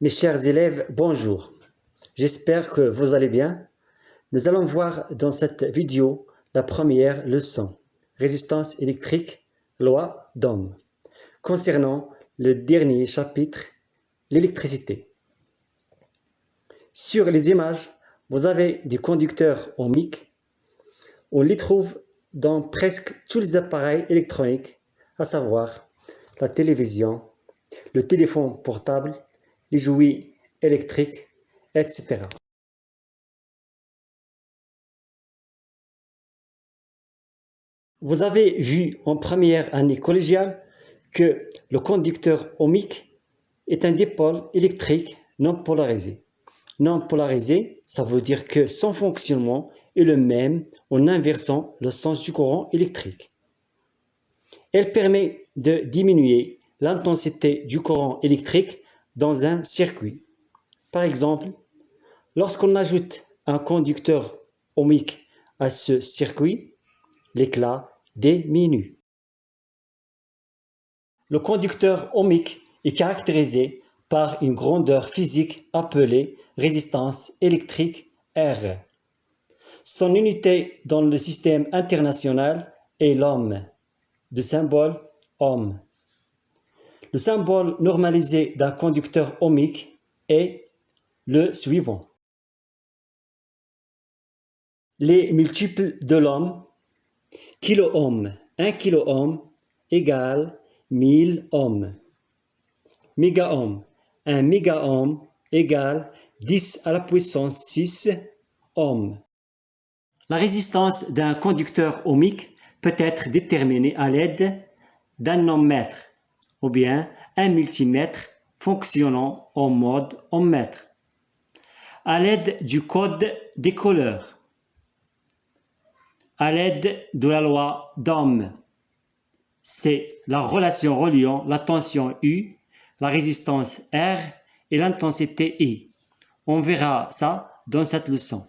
Mes chers élèves, bonjour. J'espère que vous allez bien. Nous allons voir dans cette vidéo la première leçon, résistance électrique, loi d'Ohm, concernant le dernier chapitre, l'électricité. Sur les images, vous avez des conducteurs ohmiques. On les trouve dans presque tous les appareils électroniques, à savoir la télévision, le téléphone portable, les jouets électriques, etc. Vous avez vu en première année collégiale que le conducteur ohmique est un dipôle électrique non polarisé. Non polarisé, ça veut dire que son fonctionnement est le même en inversant le sens du courant électrique. Elle permet de diminuer l'intensité du courant électrique dans un circuit. Par exemple, lorsqu'on ajoute un conducteur ohmique à ce circuit, l'éclat diminue. Le conducteur ohmique est caractérisé par une grandeur physique appelée résistance électrique R. Son unité dans le système international est l'ohm, de symbole ohm. Le symbole normalisé d'un conducteur ohmique est le suivant. Les multiples de l'ohm, kilo-ohm, 1 kilo-ohm égale 1000 ohms. Méga-ohm, 1 méga-ohm égale 10 à la puissance 6 ohms. La résistance d'un conducteur ohmique peut être déterminée à l'aide d'un ohmmètre ou bien un multimètre fonctionnant en mode ohmmètre, à l'aide du code des couleurs, à l'aide de la loi d'Ohm. C'est la relation reliant la tension U, la résistance R et l'intensité I. On verra ça dans cette leçon.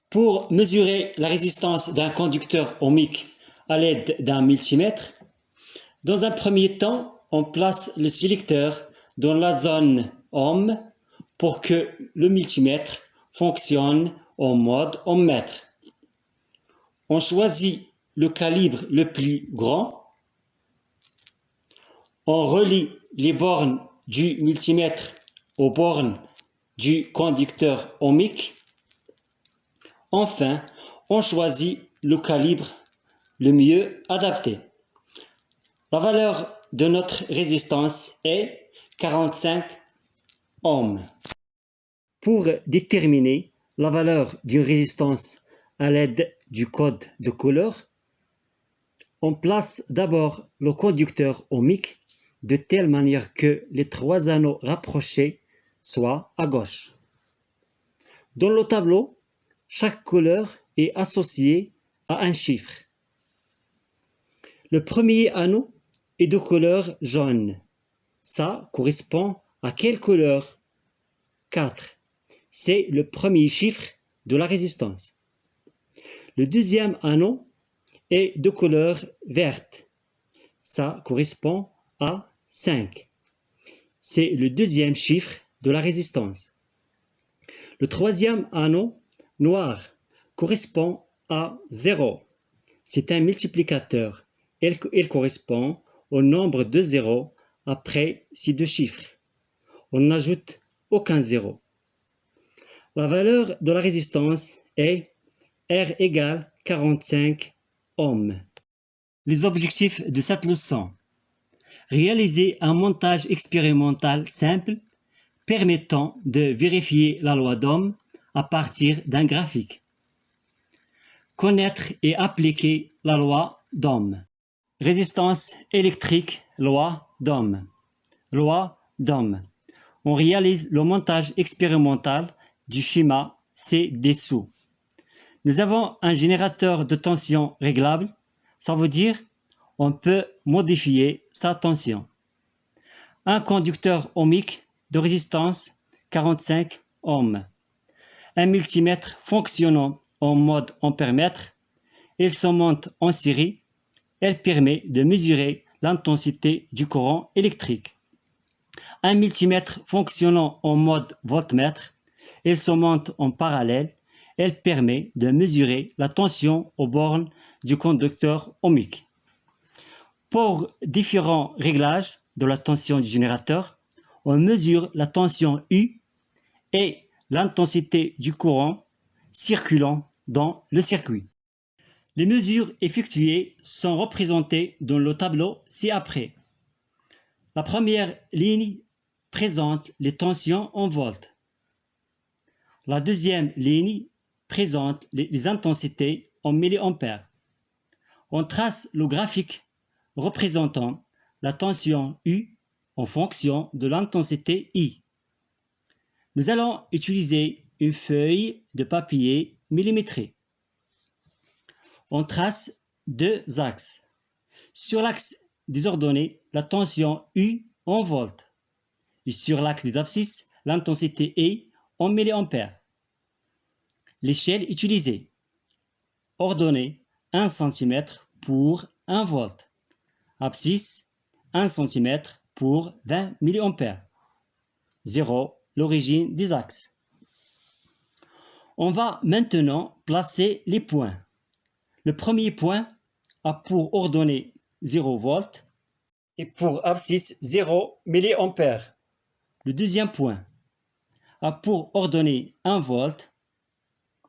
Pour mesurer la résistance d'un conducteur ohmique à l'aide d'un multimètre, dans un premier temps, on place le sélecteur dans la zone ohm pour que le multimètre fonctionne en mode ohmmètre. On choisit le calibre le plus grand. On relie les bornes du multimètre aux bornes du conducteur ohmique. Enfin, on choisit le calibre le mieux adapté. La valeur de notre résistance est 45 ohms. Pour déterminer la valeur d'une résistance à l'aide du code de couleur, on place d'abord le conducteur ohmique de telle manière que les trois anneaux rapprochés soient à gauche. Dans le tableau, chaque couleur est associée à un chiffre. Le premier anneau est de couleur jaune. Ça correspond à quelle couleur? 4. C'est le premier chiffre de la résistance. Le deuxième anneau est de couleur verte. Ça correspond à 5. C'est le deuxième chiffre de la résistance. Le troisième anneau, noir, correspond à 0. C'est un multiplicateur. Il correspond au nombre de zéros après ces deux chiffres. On n'ajoute aucun zéro. La valeur de la résistance est R égale 45 ohms. Les objectifs de cette leçon. Réaliser un montage expérimental simple permettant de vérifier la loi d'Ohm à partir d'un graphique. Connaître et appliquer la loi d'Ohm. Résistance électrique, loi d'Ohm. Loi d'Ohm. On réalise le montage expérimental du schéma ci-dessous. Nous avons un générateur de tension réglable. Ça veut dire on peut modifier sa tension. Un conducteur ohmique de résistance 45 ohms. Un multimètre fonctionnant en mode ampèremètre. Il se monte en série. Elle permet de mesurer l'intensité du courant électrique. Un multimètre fonctionnant en mode voltmètre, il se monte en parallèle. Elle permet de mesurer la tension aux bornes du conducteur ohmique. Pour différents réglages de la tension du générateur, on mesure la tension U et l'intensité du courant circulant dans le circuit. Les mesures effectuées sont représentées dans le tableau ci-après. La première ligne présente les tensions en volts. La deuxième ligne présente les intensités en milliampères. On trace le graphique représentant la tension U en fonction de l'intensité I. Nous allons utiliser une feuille de papier millimétrée. On trace deux axes. Sur l'axe des ordonnées, la tension U en volts. Et sur l'axe des abscisses, l'intensité E en milliampères. L'échelle utilisée. Ordonnée 1 cm pour 1 volt. Abscisse 1 cm pour 20 mA. 0. L'origine des axes. On va maintenant placer les points. Le premier point a pour ordonnée 0 volt et pour abscisse 0 mA. Le deuxième point a pour ordonnée 1 volt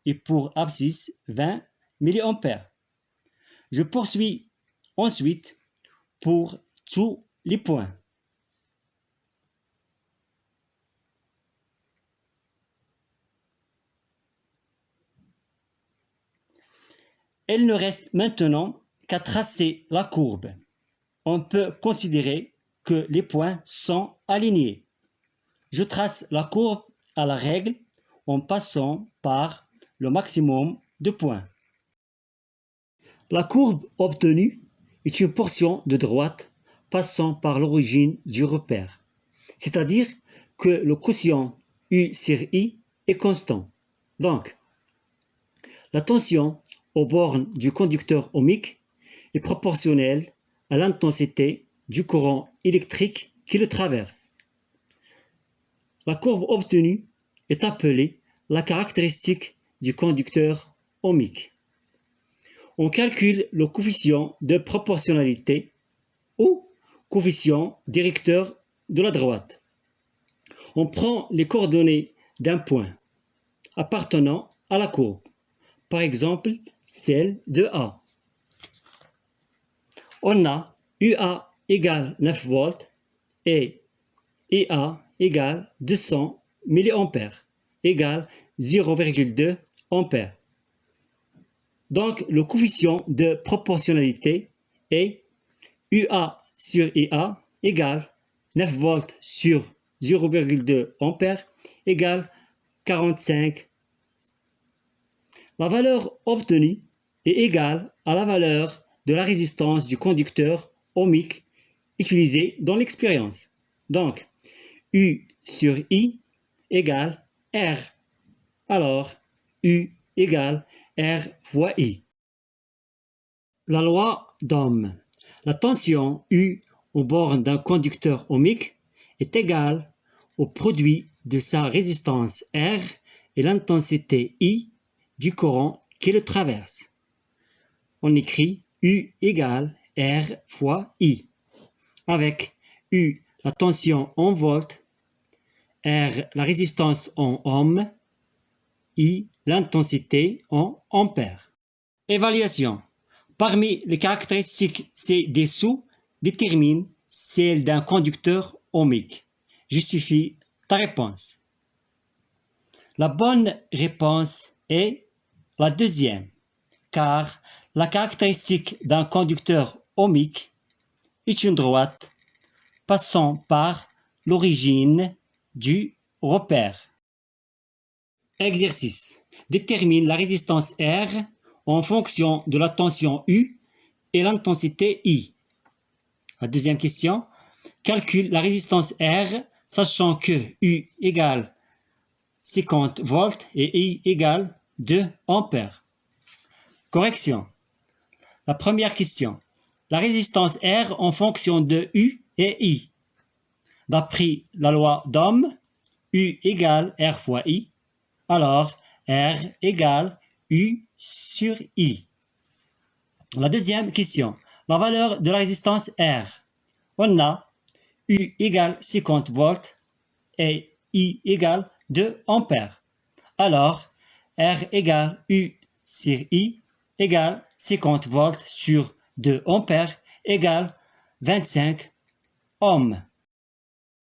et pour abscisse 20 mA. Je poursuis ensuite pour tous les points. Il ne reste maintenant qu'à tracer la courbe. On peut considérer que les points sont alignés. Je trace la courbe à la règle en passant par le maximum de points. La courbe obtenue est une portion de droite passant par l'origine du repère, c'est-à-dire que le quotient U sur I est constant. Donc, la tension aux bornes du conducteur ohmique est proportionnelle à l'intensité du courant électrique qui le traverse. La courbe obtenue est appelée la caractéristique du conducteur ohmique. On calcule le coefficient de proportionnalité ou coefficient directeur de la droite. On prend les coordonnées d'un point appartenant à la courbe, par exemple celle de A. On a UA égale 9 volts et IA égale 200 mA égale 0,2 ampères. Donc, le coefficient de proportionnalité est UA sur IA égale 9 volts sur 0,2 ampères égale 45. La valeur obtenue est égale à la valeur de la résistance du conducteur ohmique utilisée dans l'expérience. Donc, U sur I égale R. Alors, U égale R fois I. La loi d'Ohm. La tension U aux bornes d'un conducteur ohmique est égale au produit de sa résistance R et l'intensité I du courant qui le traverse. On écrit U égale R fois I, avec U la tension en volts, R la résistance en ohms, I l'intensité en ampères. Évaluation. Parmi les caractéristiques ci-dessous, détermine celle d'un conducteur ohmique. Justifie ta réponse. La bonne réponse est la deuxième, car la caractéristique d'un conducteur ohmique est une droite passant par l'origine du repère. Exercice. Détermine la résistance R en fonction de la tension U et l'intensité I. La deuxième question. Calcule la résistance R sachant que U égale 50 volts et I égale 2 ampères. Correction. La première question. La résistance R en fonction de U et I. D'après la loi d'Ohm, U égale R fois I, alors R égale U sur I. La deuxième question. La valeur de la résistance R. On a U égale 50 volts et I égale 2 ampères. Alors, R égale U sur I égale 50 volts sur 2 ampères égale 25 ohms.